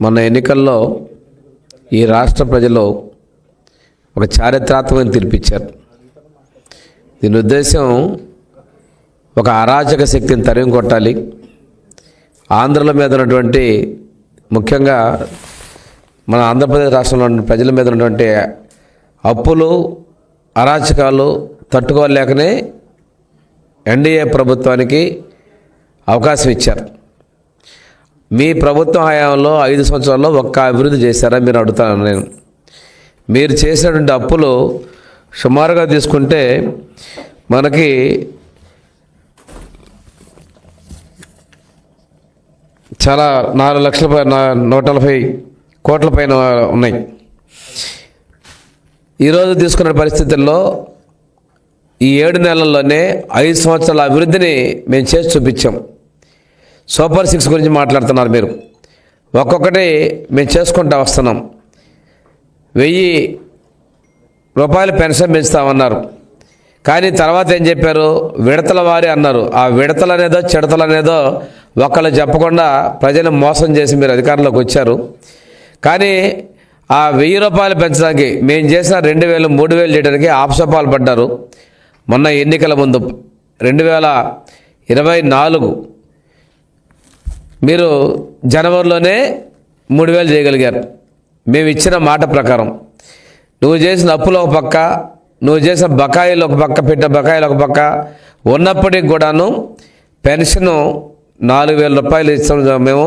మొన్న ఎన్నికల్లో ఈ రాష్ట్ర ప్రజలు ఒక చారిత్రాత్మకమైన తీర్పిచ్చారు. దీని ఉద్దేశం ఒక అరాచక శక్తిని తరిమి కొట్టాలి, ఆంధ్రుల మీద ఉన్నటువంటి ముఖ్యంగా మన ఆంధ్రప్రదేశ్ రాష్ట్రంలో ఉన్న ప్రజల మీద ఉన్నటువంటి అప్పులు అరాచకాలు తట్టుకోలేకనే ఎన్డీఏ ప్రభుత్వానికి అవకాశం ఇచ్చారు. మీ ప్రభుత్వం హయాంలో 5 సంవత్సరాల్లో ఒక్క అభివృద్ధి చేశారా మీరు అడుగుతాను నేను. మీరు చేసినటువంటి అప్పులు సుమారుగా తీసుకుంటే మనకి చాలా 4,140 కోట్ల పైన ఉన్నాయి. ఈరోజు తీసుకున్న పరిస్థితుల్లో ఈ 7 నెలల్లోనే 5 సంవత్సరాల అభివృద్ధిని మేము చేసి చూపించాం. సూపర్ 6 గురించి మాట్లాడుతున్నారు మీరు. ఒక్కొక్కటి మేము చేసుకుంటూ వస్తున్నాం. 1000 రూపాయలు పెన్షన్ పెంచుతామన్నారు. కానీ తర్వాత ఏం చెప్పారు? విడతల వారి అన్నారు. ఆ విడతలనేదో చిడతలనేదో ఒకళ్ళు చెప్పకుండా ప్రజలు మోసం చేసి మీరు అధికారంలోకి వచ్చారు. కానీ ఆ 1000 రూపాయలు పెంచడానికి మేము చేసిన 2,000 3,000 చేయడానికి ఆప్సపాలు పడ్డారు. మొన్న ఎన్నికల ముందు 2024 మీరు జనవరిలోనే 3,000 చేయగలిగారు. మేము ఇచ్చిన మాట ప్రకారం నువ్వు చేసిన అప్పులు ఒక పక్క, నువ్వు చేసిన బకాయిలు ఒక పక్క, పెట్టిన బకాయిలు ఒక పక్క ఉన్నప్పటికి కూడాను పెన్షను 4,000 రూపాయలు ఇస్తాం మేము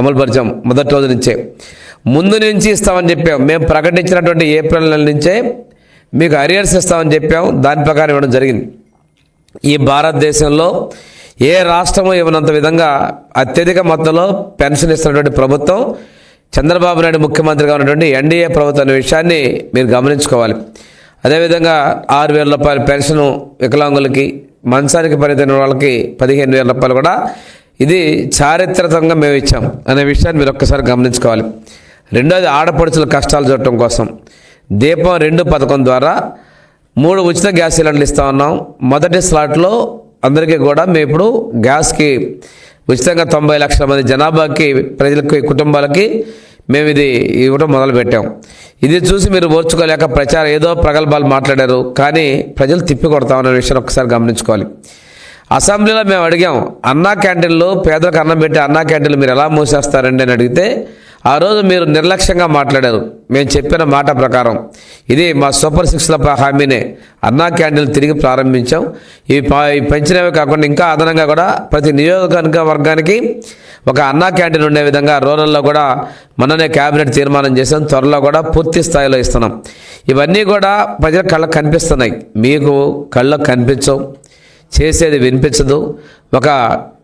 అమలుపరిచాం. మొదటి రోజు నుంచే ముందు నుంచి ఇస్తామని చెప్పాం. మేము ప్రకటించినటువంటి ఏప్రిల్ నెల నుంచే మీకు అరియర్స్ ఇస్తామని చెప్పాం. దాని ప్రకారం ఇవ్వడం జరిగింది. ఈ భారతదేశంలో ఏ రాష్ట్రము ఇవ్వనంత విధంగా అత్యధిక మొత్తంలో పెన్షన్ ఇస్తున్నటువంటి ప్రభుత్వం చంద్రబాబు నాయుడు ముఖ్యమంత్రిగా ఉన్నటువంటి ఎన్డీఏ ప్రభుత్వం అనే విషయాన్ని మీరు గమనించుకోవాలి. అదేవిధంగా 6,000 రూపాయల పెన్షను వికలాంగులకి, మంచానికి పరిమితమైన వాళ్ళకి 15,000 రూపాయలు కూడా ఇది చారిత్రకంగా మేము ఇచ్చాం అనే విషయాన్ని మీరు ఒక్కసారి గమనించుకోవాలి. రెండోది ఆడపడుచుల కష్టాలు చూడటం కోసం దీపం 2 పథకం ద్వారా 3 ఉచిత గ్యాస్ సిలిండర్లు ఇస్తా ఉన్నాం. మొదటి స్లాట్లో అందరికీ కూడా మేము ఇప్పుడు గ్యాస్కి ఉచితంగా 90 లక్షల మంది జనాభాకి ప్రజలకి కుటుంబాలకి మేము ఇది ఇవ్వడం మొదలుపెట్టాం. ఇది చూసి మీరు ఓర్చుకోలేక ప్రచారం ఏదో ప్రగల్భాలు మాట్లాడారు. కానీ ప్రజలు తిప్పి కొడతామనే విషయాన్ని ఒకసారి గమనించుకోవాలి. అసెంబ్లీలో మేము అడిగాం, అన్నా క్యాంటీన్లు పేదలకు అన్నం పెట్టి అన్నా క్యాంటీన్లు మీరు ఎలా మూసేస్తారండి అని అడిగితే ఆ రోజు మీరు నిర్లక్ష్యంగా మాట్లాడారు. మేము చెప్పిన మాట ప్రకారం ఇది మా సూపర్ 6లో హామీనే. అన్నా క్యాంటీన్లు తిరిగి ప్రారంభించాం. ఇవి పెంచినవే కాకుండా ఇంకా అదనంగా కూడా ప్రతి నియోజకవర్గానికి ఒక అన్నా క్యాంటీన్ ఉండే విధంగా రూరల్లో కూడా మొన్ననే క్యాబినెట్ తీర్మానం చేసాం. త్వరలో కూడా పూర్తి స్థాయిలో ఇస్తున్నాం. ఇవన్నీ కూడా ప్రజల కళ్ళకు కనిపిస్తున్నాయి. మీకు కళ్ళకు కనిపించవు, చేసేది వినిపించదు. ఒక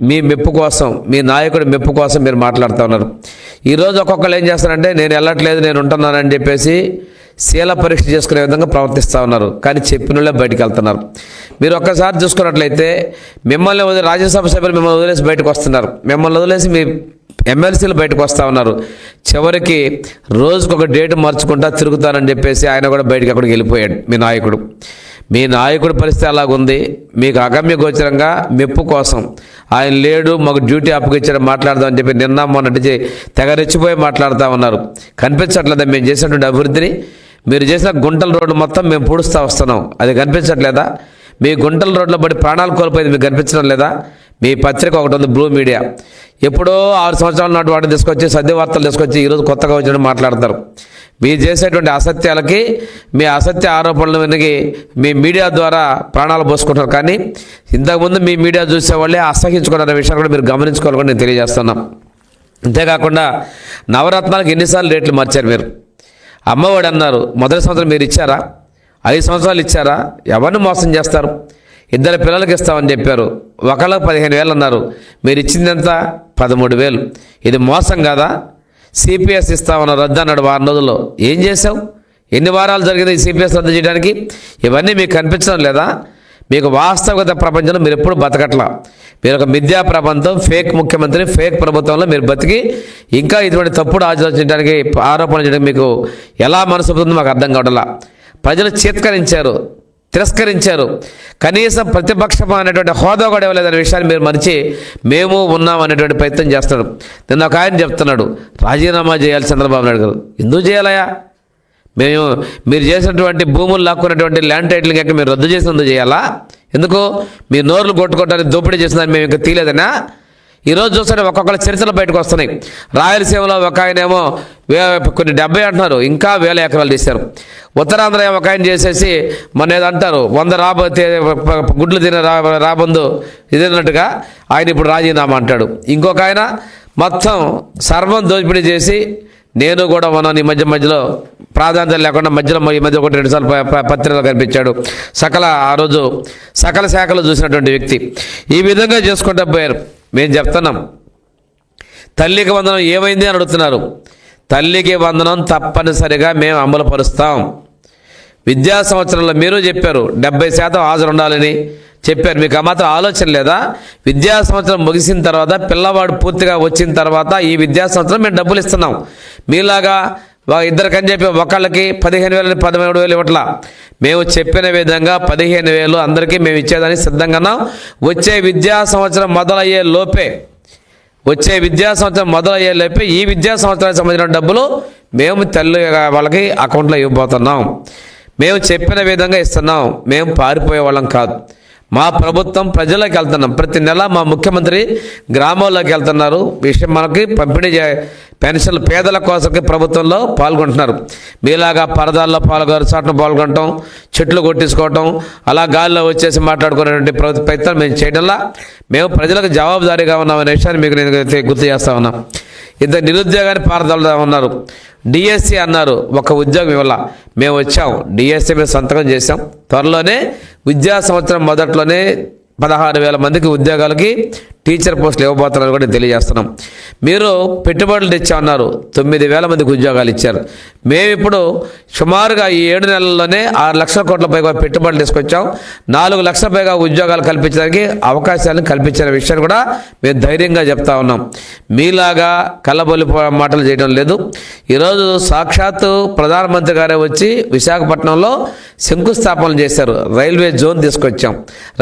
మీ మెప్పు కోసం, మీ నాయకుడి మెప్పు కోసం మీరు మాట్లాడుతూ ఉన్నారు. ఈరోజు ఒక్కొక్కరు ఏం చేస్తారంటే నేను వెళ్ళట్లేదు, నేను ఉంటున్నానని చెప్పేసి శీల పరీక్ష చేసుకునే విధంగా ప్రవర్తిస్తూ ఉన్నారు. కానీ చెప్పినోళ్ళే బయటకు వెళ్తున్నారు. మీరు ఒక్కసారి చూసుకున్నట్లయితే మిమ్మల్ని రాజ్యసభ సభ్యులు మిమ్మల్ని వదిలేసి బయటకు వస్తున్నారు. మిమ్మల్ని వదిలేసి మీ ఎమ్మెల్సీలు బయటకు వస్తూ ఉన్నారు. చివరికి రోజుకొక డేట్ మార్చుకుంటా తిరుగుతానని చెప్పేసి ఆయన కూడా బయటకు అక్కడికి వెళ్ళిపోయాడు మీ నాయకుడు. మీ నాయకుడి పరిస్థితి అలాగుంది. మీకు అగమ్య గోచరంగా మెప్పు కోసం ఆయన లేడు, మాకు డ్యూటీ అప్పగిచ్చాడు మాట్లాడదామని చెప్పి నిన్న మొన్నటి తెగ రెచ్చిపోయి మాట్లాడుతూ ఉన్నారు. కనిపించట్లేదా మేము చేసినటువంటి అభివృద్ధిని? మీరు చేసిన గుంటల రోడ్డు మొత్తం మేము పూడుస్తూ వస్తున్నాం, అది కనిపించట్లేదా? మీ గుంటల రోడ్లో పడి ప్రాణాలు కోల్పోయింది మీకు కనిపించడం లేదా? మీ పత్రిక ఒకటి ఉంది, బ్లూ మీడియా. ఎప్పుడో 6 సంవత్సరాల నాటి వాటిని తీసుకొచ్చి సద్యవార్తలు తీసుకొచ్చి ఈరోజు కొత్తగా వచ్చినట్టు మాట్లాడతారు. మీరు చేసేటువంటి అసత్యాలకి, మీ అసత్య ఆరోపణలు వినగి మీ మీడియా ద్వారా ప్రాణాలు పోసుకుంటారు. కానీ ఇంతకుముందు మీ మీడియా చూసేవాళ్ళే అసహించుకున్న విషయాన్ని కూడా మీరు గమనించుకోవాలని నేను తెలియజేస్తున్నాం. అంతేకాకుండా నవరత్నాలకు ఎన్నిసార్లు రేట్లు మార్చారు మీరు? అమ్మఒడి అన్నారు, మొదటి సంవత్సరం మీరు ఇచ్చారా? 5 సంవత్సరాలు ఇచ్చారా? ఎవరిని మోసం చేస్తారు? 2 పిల్లలకి ఇస్తామని చెప్పారు, ఒకళ్ళకి 15,000 అన్నారు. మీరు ఇచ్చిందంత 13,000. ఇది మోసం కాదా? సిపిఎస్ ఇస్తామన్న రద్దు అన్నాడు 4 రోజుల్లో. ఏం చేసావు? ఎన్ని వారాలు జరిగింది ఈ సిపిఎస్ రద్దు చేయడానికి? ఇవన్నీ మీకు కనిపించడం లేదా? మీకు వాస్తవికత ప్రపంచంలో మీరు ఎప్పుడు బతకట్లా. మీరు ఒక మిథ్యా ప్రపంచం, ఫేక్ ముఖ్యమంత్రి, ఫేక్ ప్రభుత్వంలో మీరు బతికి ఇంకా ఇటువంటి తప్పుడు ఆలోచించడానికి, ఆరోపణలు చేయడానికి మీకు ఎలా మనసు అవుతుందో మాకు అర్థం కావట్లా. ప్రజలు చీత్కరించారు. తిరస్కరించారు. కనీసం ప్రతిపక్షం అనేటువంటి హోదా కూడా ఇవ్వలేదనే విషయాన్ని మీరు మరిచి మేము ఉన్నాం అనేటువంటి ప్రయత్నం చేస్తున్నాడు. నిన్న ఒక ఆయన చెప్తున్నాడు, రాజీనామా చేయాలి చంద్రబాబు నాయుడు గారు. ఎందుకు చేయాలయా? మీరు చేసినటువంటి భూములు లాక్కున్నటువంటి ల్యాండ్ టైటిలింగ్ ఎక్క మీరు రద్దు చేసినందుకు చేయాలా? ఎందుకు? మీ నోర్లు కొట్టుకోవడానికి దోపిడీ చేసిందని మేము ఇంకా తీయలేదనా? ఈరోజు చూస్తే ఒక్కొక్కరు చరిత్రలు బయటకు వస్తున్నాయి. రాయలసీమలో ఒక ఆయనేమో కొన్ని 70 అంటున్నారు, ఇంకా 1000 ఎకరాలు తీశారు. ఉత్తరాంధ్ర ఒక ఆయన చేసేసి మన ఏదంటారు 100 గుడ్లు తిన రాబందు ఇదన్నట్టుగా ఆయన ఇప్పుడు రాజీనామా అంటాడు. ఇంకొక ఆయన మొత్తం సర్వం దోపిడీ చేసి నేను కూడా ఉన్నాను ఈ మధ్యలో ప్రాధాన్యత లేకుండా ఈ మధ్య 1-2 సార్లు పత్రికలో కనిపించాడు. ఆ రోజు సకల శాఖలు చూసినటువంటి వ్యక్తి ఈ విధంగా చేసుకుంటూ పోయారు. మేము చెప్తున్నాం, తల్లికి వందనం ఏమైంది అని అడుగుతున్నారు. తల్లికి వందనం తప్పనిసరిగా మేము అమలు పరుస్తాం. విద్యా సంవత్సరంలో మీరు చెప్పారు 70% హాజరు ఉండాలని చెప్పారు. మీకు ఆ మాత్రం ఆలోచన లేదా? విద్యా సంవత్సరం ముగిసిన తర్వాత పిల్లవాడు పూర్తిగా వచ్చిన తర్వాత ఈ విద్యా సంవత్సరం మేము డబ్బులు ఇస్తున్నాం. మీలాగా ఇద్దరికని చెప్పి ఒకళ్ళకి 15,000 13,000 ఇవ్వట్లా. మేము చెప్పిన విధంగా 15,000 అందరికీ మేము ఇచ్చేదానికి సిద్ధంగా ఉన్నాం. వచ్చే విద్యా సంవత్సరం మొదలయ్యే లోపే ఈ విద్యా సంవత్సరానికి సంబంధించిన డబ్బులు మేము తల్లి వాళ్ళకి అకౌంట్లో ఇవ్వబోతున్నాం. మేము చెప్పిన విధంగా ఇస్తున్నాం. మేము పారిపోయే వాళ్ళం కాదు. మా ప్రభుత్వం ప్రజల్లోకి వెళ్తున్నాం. ప్రతి నెల మా ముఖ్యమంత్రి గ్రామాల్లోకి వెళ్తున్నారు. విషయం మనకి పంపిణీ పెన్షన్లు పేదల కోసంకి ప్రభుత్వంలో పాల్గొంటున్నారు. మీలాగా పరదాల్లో చాటును పాల్గొనటం, చెట్లు కొట్టించుకోవటం, అలా గాలిలో వచ్చేసి మాట్లాడుకునేటువంటి ప్రయత్నం మేము చేయడంలా మేము ప్రజలకు జవాబుదారీగా ఉన్నామనే విషయాన్ని మీకు నేను గుర్తు చేస్తా ఉన్నాం. ఇద్దరు నిరుద్యోగాన్ని పారదలుదా ఉన్నారు. డిఎస్సి అన్నారు, ఒక ఉద్యోగం ఇవ్వాల. మేము వచ్చాం, డిఎస్సి మీద సంతకం చేసాం. త్వరలోనే విద్యా సంవత్సరం మొదట్లోనే 16,000 మందికి ఉద్యోగాలకి టీచర్ పోస్టులు ఇవ్వబోతున్నారని కూడా తెలియజేస్తున్నాం. మీరు పెట్టుబడులు తెచ్చామన్నారు, 9,000 మందికి ఉద్యోగాలు ఇచ్చారు. మేము ఇప్పుడు సుమారుగా ఈ 7 నెలల్లోనే 6 లక్షల కోట్ల పైగా పెట్టుబడులు తీసుకొచ్చాం. 4 లక్షల పైగా ఉద్యోగాలు కల్పించడానికి అవకాశాలను కల్పించిన విషయాన్ని కూడా మేము ధైర్యంగా చెప్తా ఉన్నాం. మీలాగా కళ్ళబొల్లి మాటలు చేయడం లేదు. ఈరోజు సాక్షాత్తు ప్రధానమంత్రి గారే వచ్చి విశాఖపట్నంలో శంకుస్థాపన చేశారు. రైల్వే జోన్ తీసుకొచ్చాం.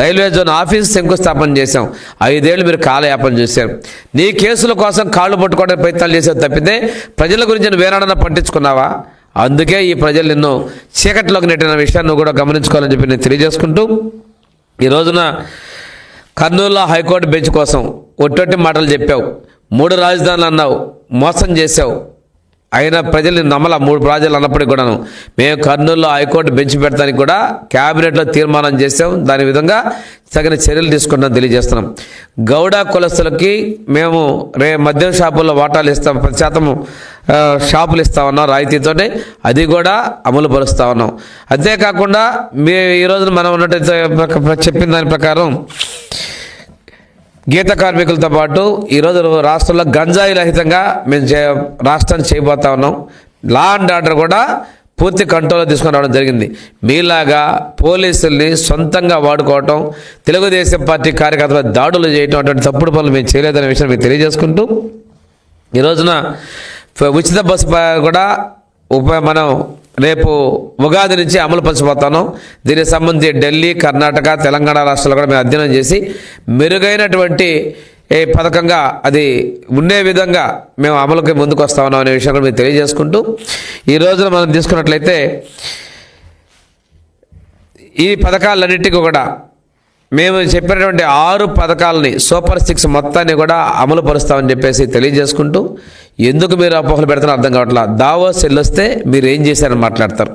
రైల్వే జోన్ ఆఫీస్ శంకుస్థాపన చేశాం. 5 ఏళ్ళు మీరు కాలయాపన చేశారు. నీ కేసుల కోసం కాళ్ళు పట్టుకోవడానికి ప్రయత్నాలు చేసేది తప్పితే ప్రజల గురించి వేనాడన్నా పట్టించుకున్నావా? అందుకే ఈ ప్రజలు నిన్ను చీకటిలోకి నెట్టిన విషయాన్ని కూడా గమనించుకోవాలని చెప్పి నేను తెలియజేసుకుంటూ, ఈ రోజున కర్నూలులో హైకోర్టు బెంచ్ కోసం ఒట్టొట్టి మాటలు చెప్పావు. 3 రాజధానులు అన్నావు, మోసం చేశావు. అయినా ప్రజల్ని నమ్మల. 3 ప్రాజెక్టులు అన్నప్పటికీ కూడాను మేము కర్నూలులో హైకోర్టు బెంచ్ పెడతానికి కూడా క్యాబినెట్లో తీర్మానం చేసాం. దాని విధంగా తగిన చర్యలు తీసుకుంటాం తెలియజేస్తున్నాం. గౌడ కులస్తులకి మేము మద్యం షాపుల్లో వాటాలు ఇస్తాం, 10% షాపులు ఇస్తా ఉన్నాం రాయితీతోనే. అది కూడా అమలు పరుస్తూ ఉన్నాం. అంతేకాకుండా ఈ రోజున మనం ఉన్నట్టు చెప్పిన దాని ప్రకారం గీత కార్మికులతో పాటు ఈరోజు రాష్ట్రంలో గంజాయి రహితంగా మేము రాష్ట్రాన్ని చేయబోతా ఉన్నాం. లా అండ్ ఆర్డర్ కూడా పూర్తి కంట్రోల్లో తీసుకొని రావడం జరిగింది. మీలాగా పోలీసుల్ని సొంతంగా వాడుకోవటం, తెలుగుదేశం పార్టీ కార్యకర్తల దాడులు చేయటం అటువంటి తప్పుడు పనులు మేము చేయలేదనే విషయం మీకు తెలియజేసుకుంటూ, ఈ రోజున ఉచిత బస్సు కూడా మనం రేపు ఉగాది నుంచి అమలు పరచబోతాను. దీనికి సంబంధించి ఢిల్లీ, కర్ణాటక, తెలంగాణ రాష్ట్రాలు కూడా మేము అధ్యయనం చేసి మెరుగైనటువంటి పథకంగా అది ఉండే విధంగా మేము అమలుకి ముందుకు వస్తా ఉన్నాం అనే విషయాన్ని మేము తెలియజేసుకుంటూ, ఈ రోజున మనం తీసుకున్నట్లయితే ఈ పథకాలన్నింటికీ కూడా మేము చెప్పినటువంటి 6 పథకాలని సూపర్ 6 మొత్తాన్ని కూడా అమలు పరుస్తామని చెప్పేసి తెలియజేసుకుంటూ, ఎందుకు మీరు అపోహలు పెడతారో అర్థం కావట్లా. దావోస్ వెళ్ళొస్తే మీరు ఏం చేశారని మాట్లాడతారు.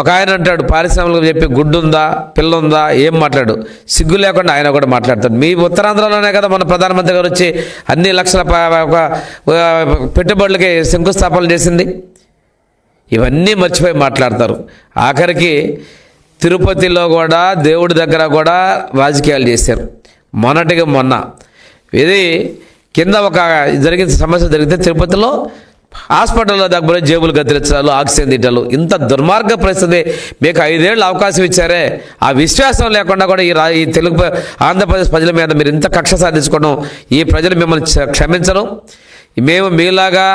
ఒక ఆయన అంటాడు, పారిశ్రామికలకు చెప్పి గుడ్డు ఉందా, పిల్ల ఉందా, ఏం మాట్లాడు, సిగ్గు లేకుండా ఆయన కూడా మాట్లాడతాడు. మీ ఉత్తరాంధ్రలోనే కదా మన ప్రధానమంత్రి గారు వచ్చి అన్ని లక్షల పెట్టుబడులకి శంకుస్థాపనలు చేసింది. ఇవన్నీ మర్చిపోయి మాట్లాడతారు. ఆఖరికి తిరుపతిలో కూడా దేవుడి దగ్గర కూడా రాజకీయాలు చేశారు. మొన్న ఇది కింద ఒక సమస్య జరిగితే తిరుపతిలో హాస్పిటల్లో దగ్గర జేబులు కత్తిరించాలు, ఆక్సిజన్ తిట్టాలు, ఇంత దుర్మార్గ పరిస్థితి. మీకు 5 ఏళ్ళు అవకాశం ఇచ్చారే, ఆ విశ్వాసం లేకుండా కూడా ఈ తెలుగు ఆంధ్రప్రదేశ్ ప్రజల మీద మీరు ఇంత కక్ష సాధించుకోవడం, ఈ ప్రజలు మిమ్మల్ని క్షమించరు. మేము మీలాగా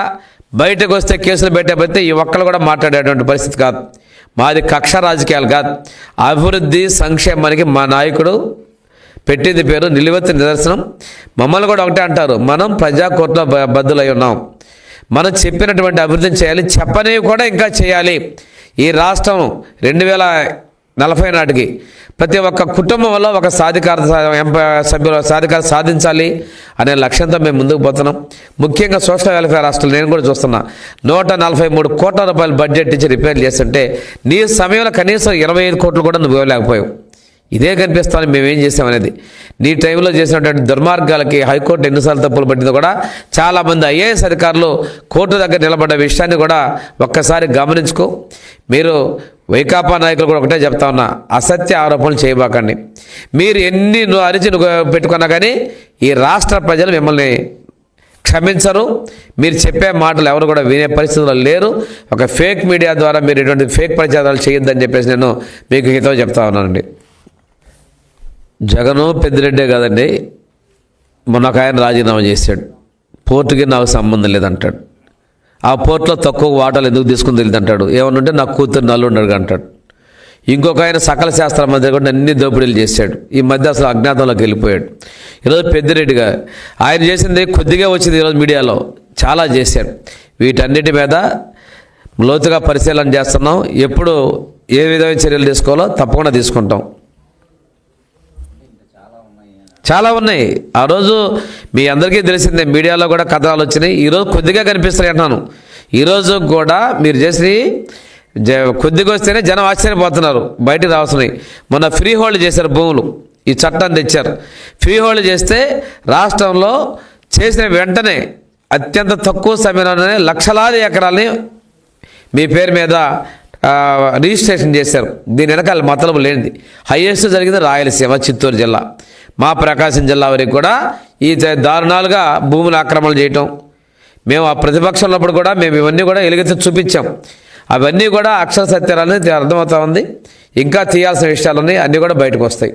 బయటకు వస్తే కేసులు పెట్టకపోతే ఈ ఒక్కరు కూడా మాట్లాడేటువంటి పరిస్థితి కాదు. మాది కక్ష రాజకీయాలు కాదు. అభివృద్ధి సంక్షేమానికి మా నాయకుడు పెట్టింది పేరు నిలువెత్తు నిదర్శనం. మమ్మల్ని కూడా ఒకటే అంటారు, మనం ప్రజాకోర్టులో బద్దులై ఉన్నాం. మనం చెప్పినటువంటి అభివృద్ధిని చేయాలి, చెప్పనివి కూడా ఇంకా చేయాలి. ఈ రాష్ట్రం 2040 నాటికి ప్రతి ఒక్క కుటుంబంలో ఒక సభ్యుల సాధికారత సాధించాలి అనే లక్ష్యంతో మేము ముందుకు పోతున్నాం. ముఖ్యంగా సోషల్ వెల్ఫేర్ హాస్టల్ నేను కూడా చూస్తున్నా. 143 కోట్ల రూపాయలు బడ్జెట్ ఇచ్చి రిపేర్ చేస్తుంటే నీ సమయంలో కనీసం 25 కోట్లు కూడా నువ్వు ఇవ్వలేకపోయావు. ఇదే కనిపిస్తాను మేమేం చేసామనేది. నీ టైంలో చేసినటువంటి దుర్మార్గాలకి హైకోర్టు ఎన్నిసార్లు తప్పులు పట్టిందో కూడా చాలామంది ఐఏఎస్ అధికారులు కోర్టు దగ్గర నిలబడ్డ విషయాన్ని కూడా ఒక్కసారి గమనించుకో. మీరు వైకాపా నాయకులు కూడా ఒకటే చెప్తా ఉన్నా, అసత్య ఆరోపణలు చేయబాకండి. మీరు ఎన్ని అరిచి పెట్టుకున్నా కానీ ఈ రాష్ట్ర ప్రజలు మిమ్మల్ని క్షమించరు. మీరు చెప్పే మాటలు ఎవరు కూడా వినే పరిస్థితుల్లో లేరు. ఒక ఫేక్ మీడియా ద్వారా మీరు ఇటువంటి ఫేక్ ప్రచారాలు చేయొద్దని చెప్పేసి నేను మీకు హితవు చెప్తా ఉన్నానండి. జగను పెద్దిరెడ్డే కాదండి, మొన్న ఒక ఆయన రాజీనామా చేశాడు. పోర్టుకి నాకు సంబంధం లేదంటాడు. ఆ పోర్టులో తక్కువ వాటాలు ఎందుకు తీసుకుని తెలియదంటాడు. ఏమన్నంటే నాకు కూతురు నల్లుండడు అంటాడు. ఇంకొక ఆయన సకల శాస్త్ర మంత్రి కూడా అన్ని దోపిడీలు చేశాడు. ఈ మధ్య అసలు అజ్ఞాతంలోకి వెళ్ళిపోయాడు. ఈరోజు పెద్దిరెడ్డిగా ఆయన చేసింది కొద్దిగా వచ్చింది, ఈరోజు మీడియాలో చాలా చేశాడు. వీటన్నిటి మీద లోతుగా పరిశీలన చేస్తున్నాం. ఎప్పుడు ఏ విధమైన చర్యలు తీసుకోవాలో తప్పకుండా తీసుకుంటాం. చాలా ఉన్నాయి. ఆ రోజు మీ అందరికీ తెలిసిందే, మీడియాలో కూడా కథనాలు వచ్చినాయి. ఈరోజు కొద్దిగా కనిపిస్తాయి అంటున్నాను. ఈరోజు కూడా మీరు చేసి కొద్దిగా వస్తేనే జనం ఆశ్చర్యపోతున్నారు, బయటకు రావస్తున్నాయి. మొన్న ఫ్రీ హోల్డ్ చేశారు భూములు, ఈ చట్టాన్ని తెచ్చారు. ఫ్రీ హోల్డ్ చేస్తే రాష్ట్రంలో చేసిన వెంటనే అత్యంత తక్కువ సమయంలోనే లక్షలాది ఎకరాలని మీ పేరు మీద రిజిస్ట్రేషన్ చేశారు. దీని వెనకాల మతలబు లేనిది. హైయెస్ట్ జరిగింది రాయలసీమ, చిత్తూరు జిల్లా. మా ప్రకాశం జిల్లా వరకు కూడా ఈ దారుణాలుగా భూములు ఆక్రమణ చేయటం. మేము ఆ ప్రతిపక్షంలో కూడా మేము ఇవన్నీ కూడా ఎలుగెత్తి చూపించాం. అవన్నీ కూడా అక్షర సత్యాలని అర్థమవుతా ఉంది. ఇంకా తీయాల్సిన విషయాలు ఉన్నాయి, అన్నీ కూడా బయటకు వస్తాయి.